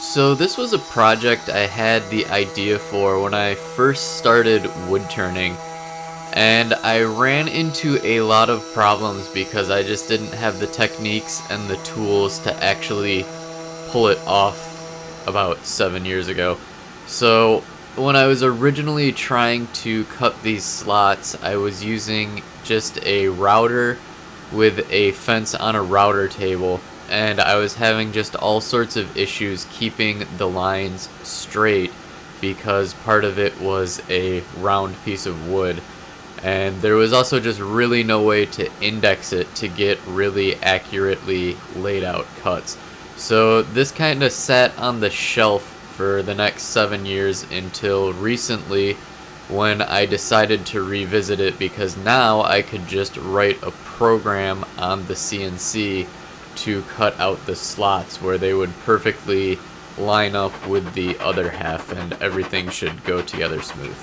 So this was a project I had the idea for when I first started wood turning, and I ran into a lot of problems because I just didn't have the techniques and the tools to actually pull it off about 7 years ago. So when I was originally trying to cut these slots, I was using just a router with a fence on a router table, and I was having just all sorts of issues keeping the lines straight because part of it was a round piece of wood. And there was also just really no way to index it to get really accurately laid out cuts. So this kind of sat on the shelf for the next 7 years until recently when I decided to revisit it because now I could just write a program on the CNC to cut out the slots where they would perfectly line up with the other half and everything should go together smooth.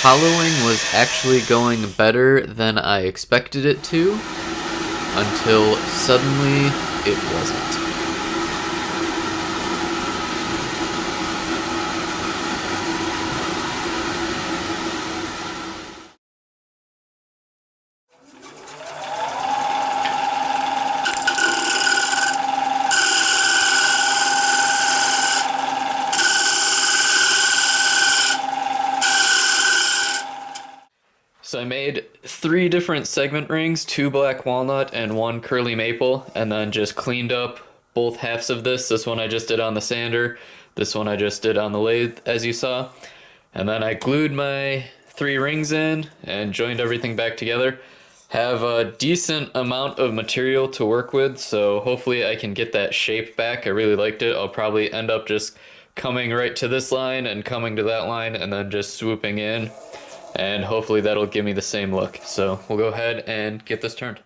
hollowing was actually going better than I expected it to, until suddenly it wasn't. So I made 3 different segment rings, 2 black walnut and 1 curly maple, and then just cleaned up both halves of this. This one I just did on the sander, this one I just did on the lathe, as you saw. And then I glued my 3 rings in and joined everything back together. Have a decent amount of material to work with, so hopefully I can get that shape back. I really liked it. I'll probably end up just coming right to this line and coming to that line and then just swooping in. And hopefully that'll give me the same look. So we'll go ahead and get this turned.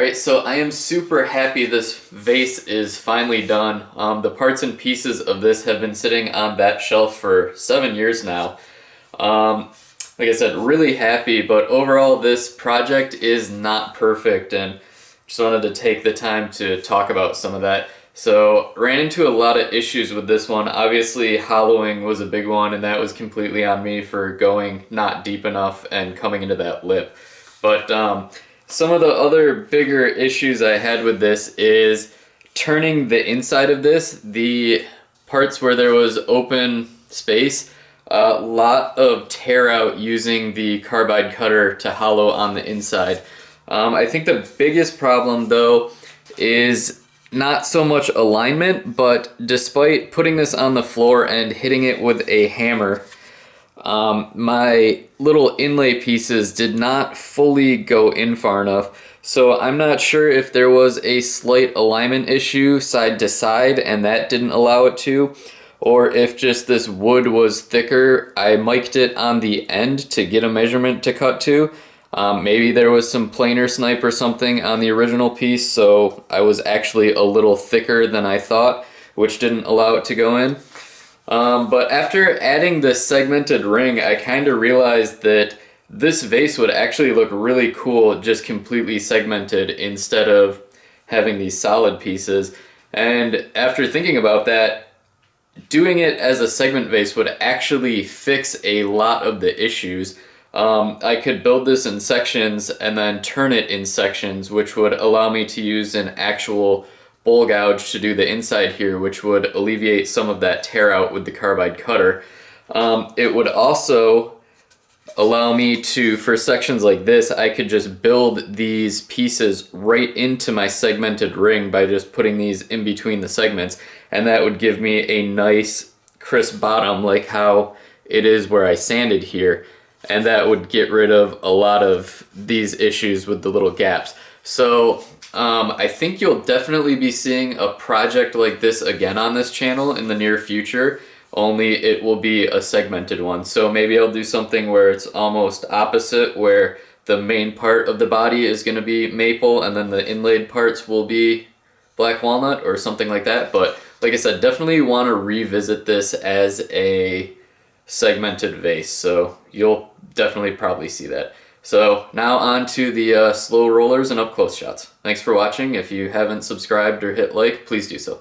Alright, so I am super happy this vase is finally done. The parts and pieces of this have been sitting on that shelf for 7 years now. Like I said, really happy, but overall this project is not perfect, and just wanted to take the time to talk about some of that. So, ran into a lot of issues with this one. Obviously, hollowing was a big one, and that was completely on me for going not deep enough and coming into that lip. But some of the other bigger issues I had with this is turning the inside of this, the parts where there was open space, a lot of tear out using the carbide cutter to hollow on the inside. I think the biggest problem though is not so much alignment, but despite putting this on the floor and hitting it with a hammer, my little inlay pieces did not fully go in far enough. So I'm not sure if there was a slight alignment issue side to side and that didn't allow it to, or if just this wood was thicker. I mic'd it on the end to get a measurement to cut to. Maybe there was some planer snipe or something on the original piece, so I was actually a little thicker than I thought, which didn't allow it to go in. But after adding this segmented ring, I kind of realized that this vase would actually look really cool just completely segmented instead of having these solid pieces. And after thinking about that, doing it as a segment vase would actually fix a lot of the issues. I could build this in sections and then turn it in sections, which would allow me to use an actual bowl gouge to do the inside here, which would alleviate some of that tear out with the carbide cutter. It would also allow me to, for sections like this, I could just build these pieces right into my segmented ring by just putting these in between the segments, and that would give me a nice crisp bottom like how it is where I sanded here, and that would get rid of a lot of these issues with the little gaps. So I think you'll definitely be seeing a project like this again on this channel in the near future, only it will be a segmented one. So maybe I'll do something where it's almost opposite, where the main part of the body is going to be maple and then the inlaid parts will be black walnut or something like that. But like I said, definitely want to revisit this as a segmented vase, so you'll definitely probably see that. So now on to the slow rollers and up close shots. Thanks for watching. If you haven't subscribed or hit like, please do so.